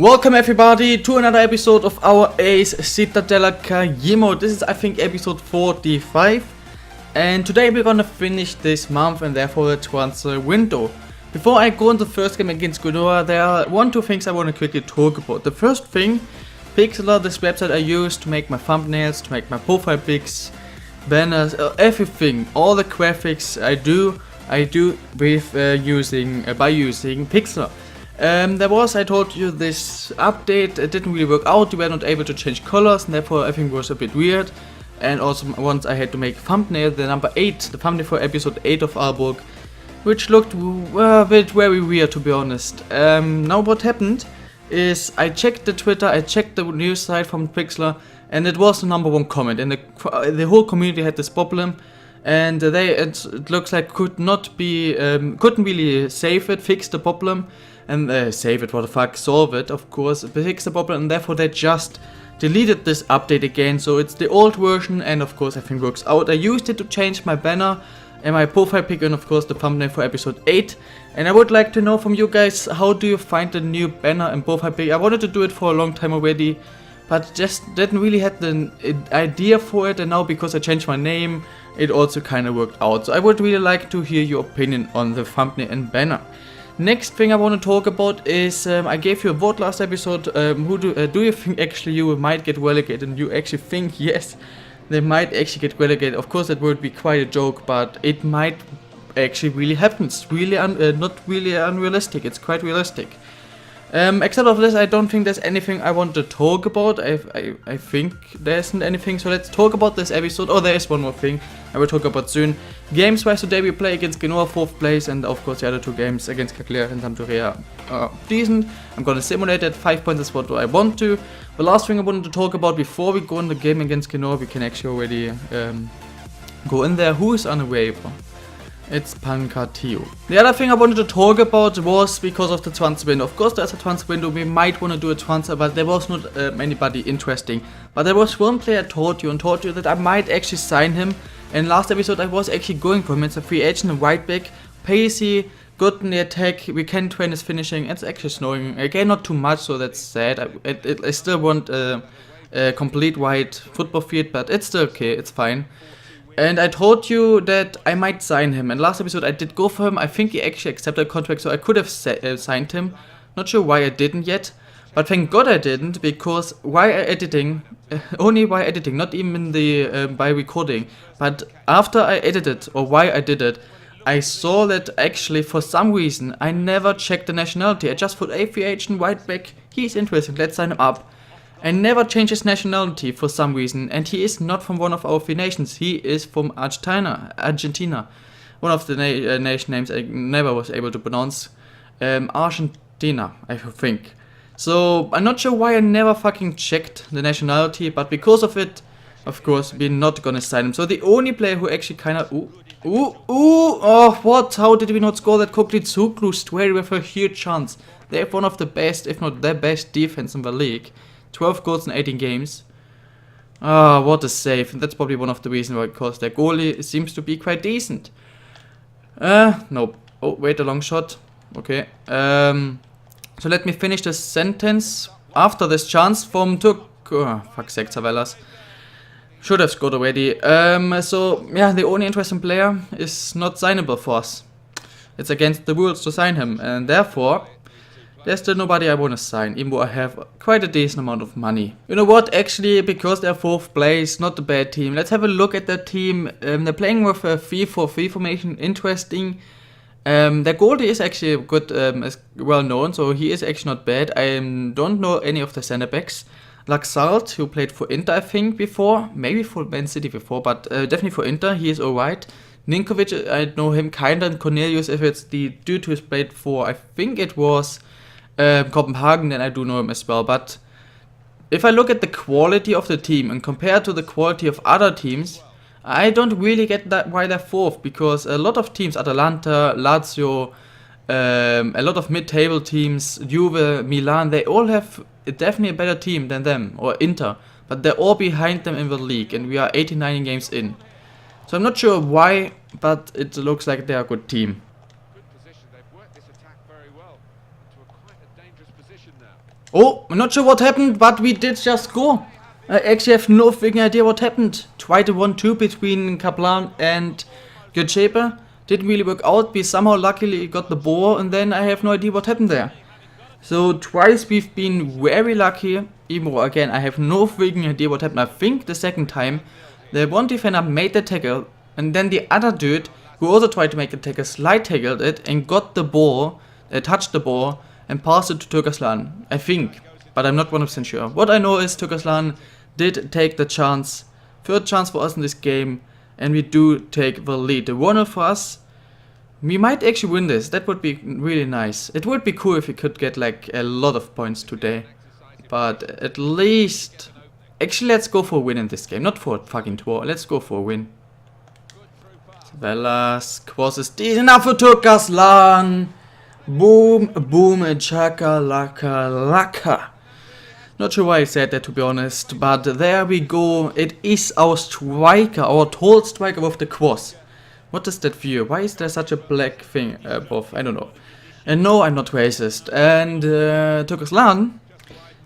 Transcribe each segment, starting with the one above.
Welcome everybody to another episode of our Ace CITTADELLA career mode. This is I think episode 45 and today we're gonna finish this month and therefore the transfer window. Before I go into the first game against Genoa, there are two things I want to quickly talk about. The first thing, Ephixa, this website I use to make my thumbnails, to make my profile pics, banners, everything, all the graphics I do with using Ephixa. I told you this update, it didn't really work out. You were not able to change colors and therefore everything was a bit weird. And also once I had to make a thumbnail, the number 8, the thumbnail for episode 8 of our book, which looked a bit very weird to be honest. Now what happened is I checked the Twitter, I checked the news site from Ephixa, and it was the number 1 comment, and the whole community had this problem. And it looks like couldn't really save it, fix the problem, and save it, what the fuck, solve it, of course, fix the problem, and therefore they just deleted this update again. So it's the old version, and of course everything works out. I used it to change my banner and my profile pic, and of course the thumbnail for episode 8. And I would like to know from you guys, how do you find the new banner and profile pic? I wanted to do it for a long time already, but just didn't really have the idea for it, and now because I changed my name, it also kind of worked out. So I would really like to hear your opinion on the thumbnail and banner. Next thing I want to talk about is, I gave you a vote last episode, who do you think actually you might get relegated, and you actually think yes, they might actually get relegated. Of course that would be quite a joke, but it might actually really happen. It's really not really unrealistic, it's quite realistic. Except of this, I don't think there's anything I want to talk about. I think there isn't anything, so let's talk about this episode. Oh, there is one more thing I will talk about soon. Games wise, today we play against Genoa, 4th place, and of course the other 2 games against Cagliari and Sampdoria are decent. I'm gonna simulate it, 5 points is what I want to. The last thing I wanted to talk about before we go in the game against Genoa, we can actually already go in there. Who is on the waiver? It's Pancatio. The other thing I wanted to talk about was because of the transfer window. Of course there's a transfer window, we might want to do a transfer, but there was not anybody interesting. But there was one player I told you that I might actually sign him. And last episode I was actually going for him. It's a free agent, a right back, pacey, good in the attack, weekend train is finishing. It's actually snowing, again not too much, so that's sad. I still want a complete white football field, but it's still okay, it's fine. And I told you that I might sign him, and last episode I did go for him. I think he actually accepted a contract, so I could have signed him. Not sure why I didn't yet, but thank God I didn't, because while editing, only while editing, not even by recording, but after I edited, or why I did it, I saw that actually for some reason I never checked the nationality. I just thought, hey, free agent, white back, he's interesting, let's sign him up. I never changed his nationality for some reason, and he is not from one of our 3 nations. He is from Argentina. One of the nation names I never was able to pronounce. Argentina, I think. So I'm not sure why I never fucking checked the nationality, but because of it, of course, we're not gonna sign him. So the only player who actually kinda oh what? How did we not score that quickly? Zuglu straight with a huge chance. They have one of the best, if not the best defense in the league. 12 goals in 18 games. Ah, what a save. And that's probably one of the reasons why, because their goalie seems to be quite decent. Nope. Oh, wait, a long shot. Okay. So let me finish the sentence. After this chance from fuck sake, Zavellas. Should have scored already. So, yeah, the only interesting player is not signable for us. It's against the rules to sign him, and therefore there's still nobody I want to sign, even though I have quite a decent amount of money. You know what, actually, because they're 4th place, not a bad team. Let's have a look at that team. They're playing with a 3-4-3 formation, interesting. Their goalie is actually good, is well known, so he is actually not bad. I don't know any of the center backs. Laxalt, who played for Inter, I think, before. Maybe for Man City before, but definitely for Inter, he is alright. Ninkovic, I know him kinda, and Cornelius, if it's the dude who's played for, I think it was Copenhagen, then I do know him as well. But if I look at the quality of the team and compare to the quality of other teams, I don't really get that why they're 4th, because a lot of teams, Atalanta, Lazio, a lot of mid-table teams, Juve, Milan, they all have definitely a better team than them, or Inter, but they're all behind them in the league, and we are 89 games in. So I'm not sure why, but it looks like they're a good team. Oh, I'm not sure what happened, but we did just score. I actually have no freaking idea what happened. Tried a 1-2 between Kaplan and Yosef. Didn't really work out. We somehow luckily got the ball, and then I have no idea what happened there. So twice we've been very lucky. Even though, again, I have no freaking idea what happened. I think the second time, the one defender made the tackle, and then the other dude, who also tried to make the tackle, slide tackled it and got the ball, touched the ball, and passed it to Turkaslan, I think. But I'm not 100% sure. What I know is Turkaslan did take the chance, third chance for us in this game, and we do take the lead. The 1-0 for us. We might actually win this. That would be really nice. It would be cool if we could get like a lot of points today. But at least... Actually, let's go for a win in this game. Not for a fucking draw. Let's go for a win. Velas, Quas is decent enough for Turkaslan. Boom, boom, chaka, laka, laka. Not sure why I said that, to be honest. But there we go. It is our striker, our tall striker with the Quas. What is that view? Why is there such a black thing above? I don't know. And no, I'm not racist. And Turkaslan,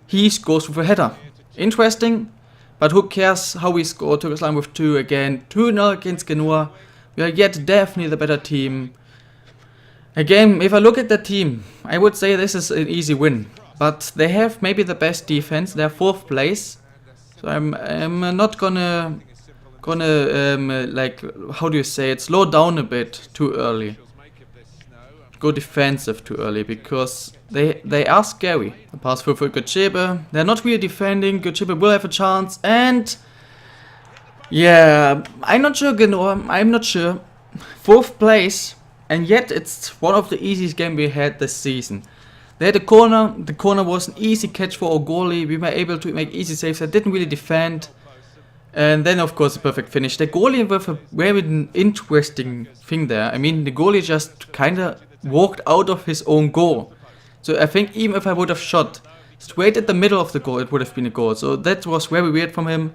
he scores with a header. Interesting, but who cares how we score? Turkaslan with 2 again. 2-0 against Genua. We are yet definitely the better team. Again, if I look at the team, I would say this is an easy win. But they have maybe the best defense. They're 4th place. So I'm not gonna like, how do you say it, slow down a bit too early. Go defensive too early, because they are scary. The pass through for Yosef. They're not really defending. Yosef will have a chance, and yeah, I'm not sure, I'm not sure. 4th place, and yet it's one of the easiest games we had this season. They had a corner. The corner was an easy catch for our goalie. We were able to make easy saves. I didn't really defend. And then, of course, a perfect finish. The goalie with a very interesting thing there. I mean, the goalie just kind of walked out of his own goal. So I think even if I would have shot straight at the middle of the goal, it would have been a goal. So that was very weird from him.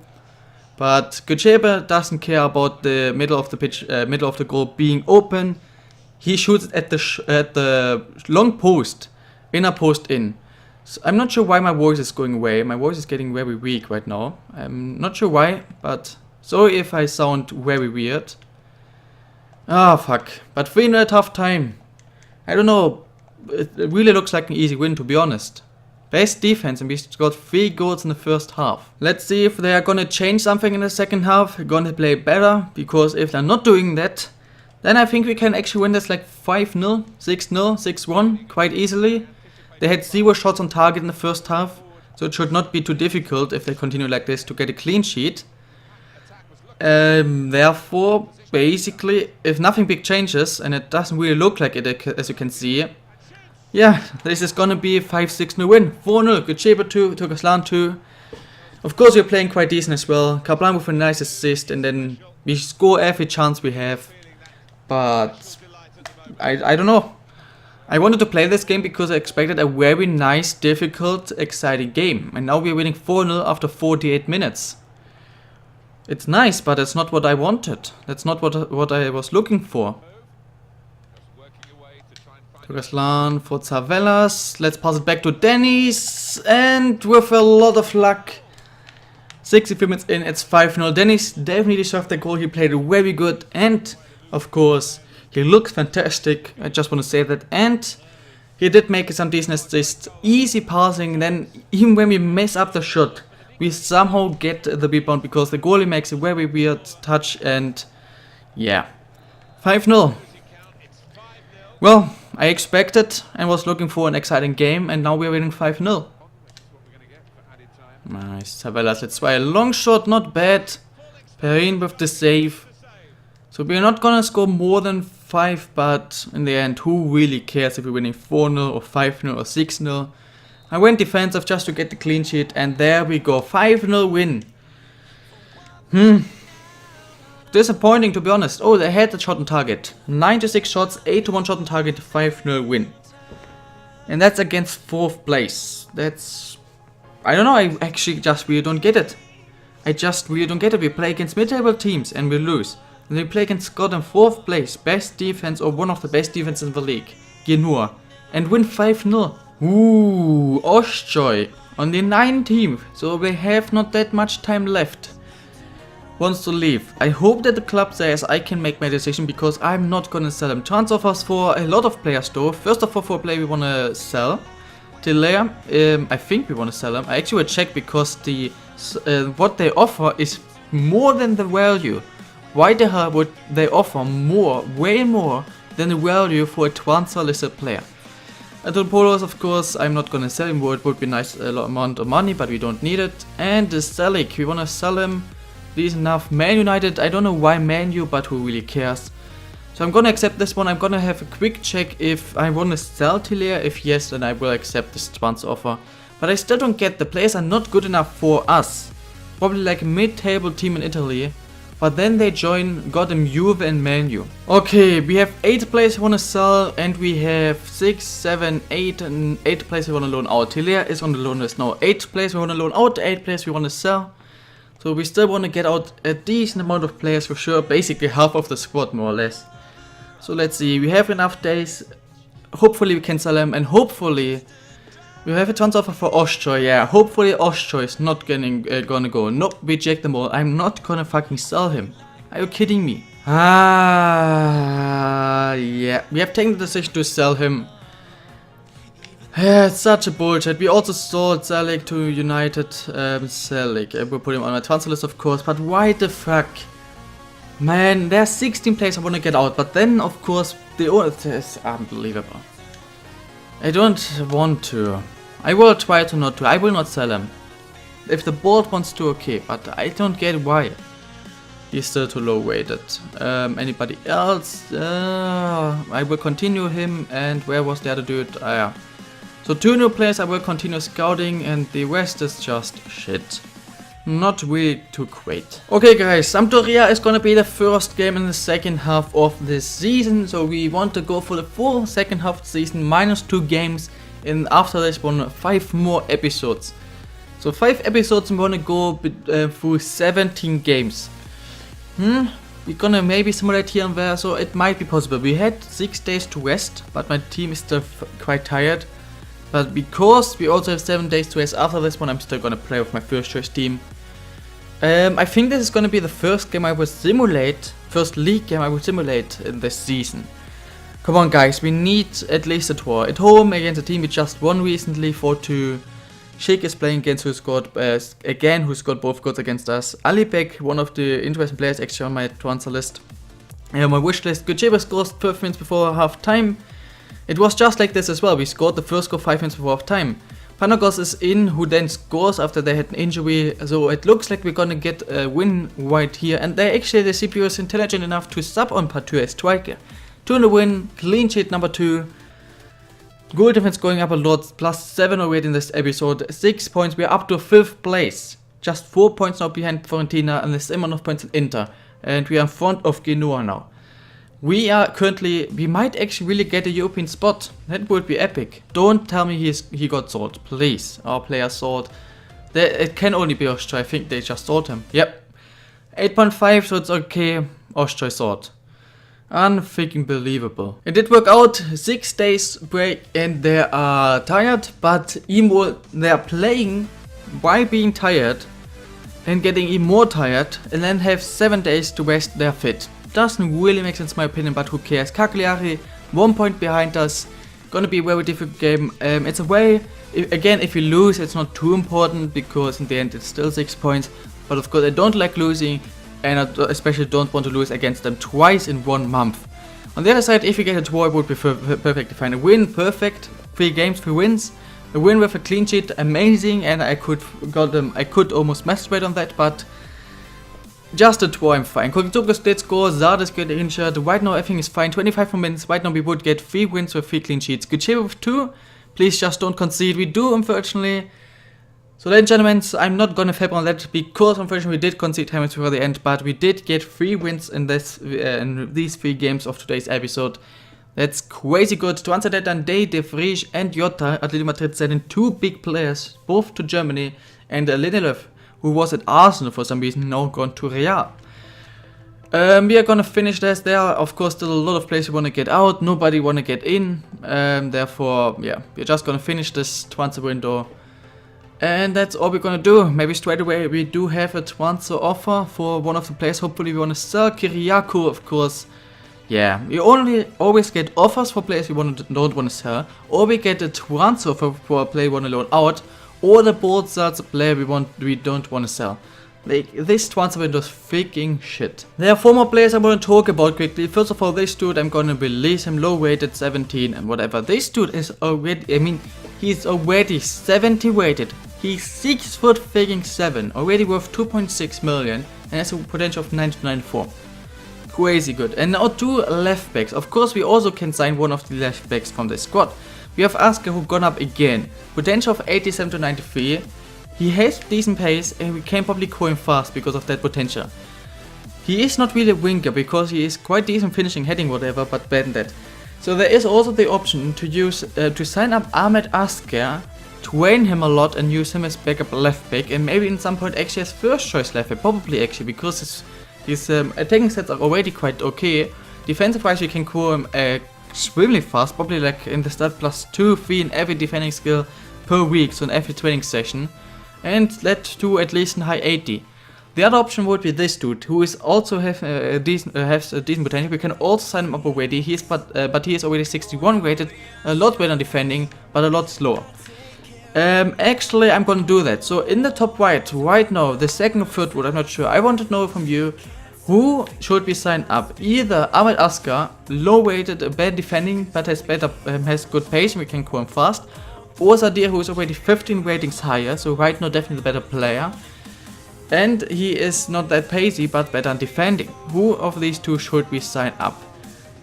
But Yosef doesn't care about the middle of the pitch, middle of the goal being open. He shoots at the long post, inner post in. So I'm not sure why my voice is going away. My voice is getting very weak right now. I'm not sure why, but sorry if I sound very weird. Ah, fuck. But 3-0 tough time. I don't know. It really looks like an easy win, to be honest. Best defense, and we got 3 goals in the first half. Let's see if they are gonna change something in the second half. We're gonna play better, because if they're not doing that, then I think we can actually win this like 5-0, 6-0, 6-1 quite easily. They had 0 shots on target in the first half, so it should not be too difficult if they continue like this to get a clean sheet. Therefore, basically, if nothing big changes, and it doesn't really look like it as you can see, yeah, this is gonna be a 5-6-0 win. 4-0, Yosef 2, Turkaslan 2. Of course, we're playing quite decent as well. Kaplan with a nice assist, and then we score every chance we have. But I don't know. I wanted to play this game because I expected a very nice, difficult, exciting game. And now we're winning 4-0 after 48 minutes. It's nice, but it's not what I wanted. That's not what I was looking for. Turkaslan for Zavelas. Let's pass it back to Dennis. And with a lot of luck, 63 minutes in, it's 5-0. Dennis definitely deserved the goal. He played very good. And, of course, he looks fantastic. I just want to say that. And he did make some decent assists. Easy passing. And then, even when we mess up the shot, we somehow get the rebound because the goalie makes a very weird touch. And, yeah. 5-0. Well, I expected and was looking for an exciting game. And now we're winning 5-0. Nice. Zavelas, let's try a long shot. Not bad. Perrin with the save. So we're not gonna score more than 5, but in the end, who really cares if we're winning 4-0 or 5-0 or 6-0? I went defensive just to get the clean sheet, and there we go, 5-0 win. Disappointing, to be honest. Oh, they had the shot on target. 96 shots, 8-1 shot on target, 5-0 win. And that's against 4th place. That's... I don't know, I actually just really don't get it. I just really don't get it. We play against mid-table teams and we lose. And we play against Scotland 4th place, best defense or one of the best defenses in the league, Genua, and win 5-0. Ooh, Ostjoy on the 19th, so we have not that much time left. Wants to leave. I hope that the club says I can make my decision because I'm not gonna sell him. Chance offers for a lot of players though. First of all, for a player we wanna sell. Tilea, I think we wanna sell him. I actually will check because the what they offer is more than the value. Why the hell would they offer more, way more than the value for a transfer listed player? And the Polos, of course, I'm not gonna sell him. It would be nice amount of money, but we don't need it. And the Selic, we wanna sell him. Please enough. Man United, I don't know why Man U, but who really cares? So I'm gonna accept this one. I'm gonna have a quick check if I wanna sell Tilea. If yes, then I will accept this transfer offer. But I still don't get, the players are not good enough for us. Probably like a mid-table team in Italy. But then they got them Juve and Man U. Okay, we have 8 players who wanna sell, and we have 6, 7, 8, and 8 players who wanna loan out. Tilea is on the loan list now. 8 players we wanna loan out, 8 players we wanna sell. So we still want to get out a decent amount of players for sure, basically half of the squad more or less. So let's see, we have enough days, hopefully we can sell him, and hopefully we have a transfer offer for Ostjoy. Yeah, hopefully Ostjoy is not gonna go. Nope, reject them all. I'm not gonna fucking sell him. Are you kidding me? Yeah, we have taken the decision to sell him. Yeah, it's such a bullshit. We also sold Selic to United. Selic, I will put him on my transfer list of course, but why the fuck? Man, there are 16 players I want to get out, but then of course the order is unbelievable. I don't want to. I will try to not to. I will not sell him. If the board wants to, okay, but I don't get why. He's still too low weighted. Anybody else? I will continue him, and where was the other dude? Yeah. So 2 new players I will continue scouting, and the rest is just shit. Not really too great. Okay guys, Sampdoria is gonna be the first game in the second half of this season. So we want to go for the full second half of the season, minus 2 games. And after this one, 5 more episodes. So 5 episodes and we wanna go through 17 games. We're gonna maybe simulate here and there, so it might be possible. We had 6 days to rest, but my team is still quite tired. But because we also have 7 days to rest after this one, I'm still gonna play with my first choice team. I think this is gonna be the first game I will simulate, first league game I will simulate in this season. Come on guys, we need at least a draw. At home against a team we just won recently, 4-2. Sheik is playing against who scored both goals against us. Alibek, one of the interesting players actually on my transfer list. My wish list, Gutierrez scores 12 minutes before half time. It was just like this as well. We scored the first goal 5 minutes before half time. Panagos is in, who then scores after they had an injury. So it looks like we're gonna get a win right here. And the CPU is intelligent enough to sub on Patu as striker. 2 in the win, clean sheet number 2. Goal difference going up a lot, +7 already in this episode. 6 points, we are up to 5th place. Just 4 points now behind Fiorentina and the same amount of points in Inter. And we are in front of Genoa now. We might actually really get a European spot. That would be epic. Don't tell me he got sold, please. Our player sold. It can only be Ostjoy. I think they just sold him. Yep. 8.5, so it's okay. Ostjoy sold. Unfreaking believable. It did work out. 6 days break and they are tired, but even more they are playing while being tired and getting even more tired, and then have 7 days to rest. They're fit. Doesn't really make sense in my opinion, but who cares. Cagliari, 1 point behind us. Gonna be a very difficult game. It's a way, again, if you lose it's not too important because in the end it's still 6 points. But of course I don't like losing, and I especially don't want to lose against them twice in 1 month. On the other side, if you get a draw it would be perfectly fine. A win, perfect. 3 games, 3 wins. A win with a clean sheet, amazing, and I could almost masturbate on that, but just a draw, I'm fine. Kokitsukas did score, Zardes got injured. Right now everything is fine. 25 more minutes. Right now we would get 3 wins with 3 clean sheets. Gutierrez with 2. Please just don't concede. We do, unfortunately. So ladies and gentlemen, I'm not gonna fab on that because unfortunately we did concede time before the end, but we did get 3 wins in these 3 games of today's episode. That's crazy good. To answer that, Dande, De Vrij and Jota, Atletico Madrid sending 2 big players, both to Germany, and Lindelöf, who was at Arsenal for some reason, now gone to Real. We are gonna finish this. There are of course still a lot of players who wanna get out, nobody wanna get in. Therefore, yeah, we're just gonna finish this transfer window. And that's all we're gonna do. Maybe straight away we do have a transfer offer for one of the players. Hopefully we wanna sell Kiriakou, of course. Yeah, we always get offers for players we don't want to sell, or we get a transfer for a player we want to loan out, or the board sells a player we don't want to sell. Like, this transfer window is freaking shit. There are 4 more players I want to talk about quickly. First of all, this dude, I'm gonna release him, low rated, 17 and whatever. This dude is already, I mean, he's already 70 rated. He's 6'7", already worth 2.6 million, and has a potential of 9 to 94. Crazy good. And now 2 left backs. Of course, we also can sign one of the left backs from the squad. We have Aznar, who gone up again. Potential of 87 to 93. He has decent pace, and we can probably call him fast because of that potential. He is not really a winger because he is quite decent finishing, heading, whatever, but bad in that. So there is also the option to use to sign up Ahmed Aznar, train him a lot, and use him as backup left back, and maybe in some point actually as first choice left back. Probably actually because his attacking stats are already quite okay. Defensive wise, you can call him extremely fast, probably like in the start +2, 3 in every defending skill per week, so in every training session, and led to at least a high 80. The other option would be this dude, who is also has a decent potential. We can also sign him up already. But he is already 61 rated, a lot better defending, but a lot slower. Actually, I'm gonna do that. So in the top right now, the second or third wood, I'm not sure. I want to know from you, who should we sign up? Either Ahmed Aznar, low rated, bad defending, but has good pace, and we can call him fast. Or Zadir, who is already 15 ratings higher, so right now definitely the better player. And he is not that pacey, but better in defending. Who of these 2 should we sign up?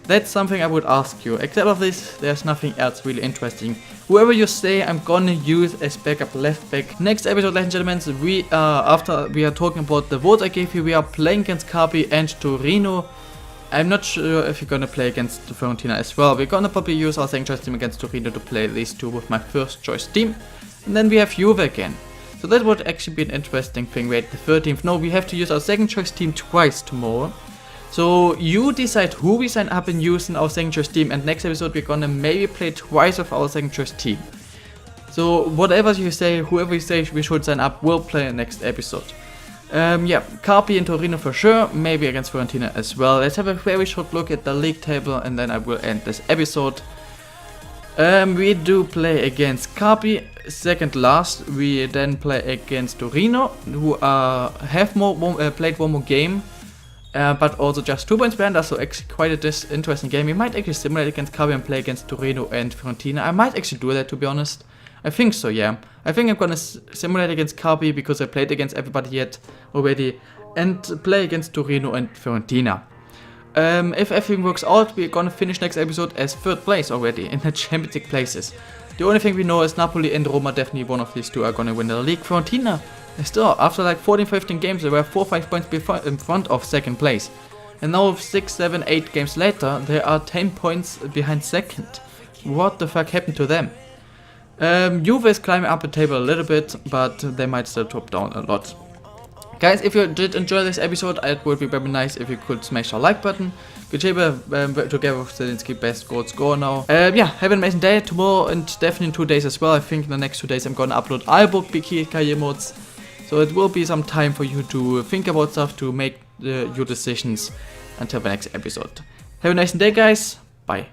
That's something I would ask you. Except of this, there's nothing else really interesting. Whoever you say, I'm gonna use as backup left back. Next episode, ladies and gentlemen, after we are talking about the vote I gave you, we are playing against Carpi and Torino. I'm not sure if you're gonna play against Fiorentina as well. We're gonna probably use our second choice team against Torino to play these 2 with my first choice team. And then we have Juve again. So that would actually be an interesting thing. Wait, the 13th. No, we have to use our second choice team twice tomorrow. So you decide who we sign up and use in our second choice team, and next episode we're gonna maybe play twice with our second choice team. So whatever you say, whoever you say we should sign up will play in next episode. Yeah, Carpi and Torino for sure, maybe against Fiorentina as well. Let's have a very short look at the league table and then I will end this episode. We do play against Carpi, second last. We then play against Torino, who have played one more game. But also just 2 points behind us, so actually quite a interesting game. We might actually simulate against Carpi and play against Torino and Fiorentina. I might actually do that, to be honest. I think so, yeah. I think I'm gonna simulate against Carpi because I played against everybody yet already, and play against Torino and Fiorentina. If everything works out, we're gonna finish next episode as 3rd place already in the Champions League places. The only thing we know is Napoli and Roma, definitely one of these 2 are gonna win the league. Fiorentina, still, after like 14-15 games, they were 4-5 points in front of 2nd place. And now 6, 7, 8 games later, they are 10 points behind 2nd. What the fuck happened to them? Juve is climbing up the table a little bit, but they might still drop down a lot. Guys, if you did enjoy this episode, it would be very nice if you could smash the like button. Together with Zelensky, best goal scorer now. Yeah, have an amazing day tomorrow and definitely in 2 days as well. I think in the next 2 days I'm gonna upload iBook BK emotes. So it will be some time for you to think about stuff, to make your decisions until the next episode. Have a nice day, guys. Bye.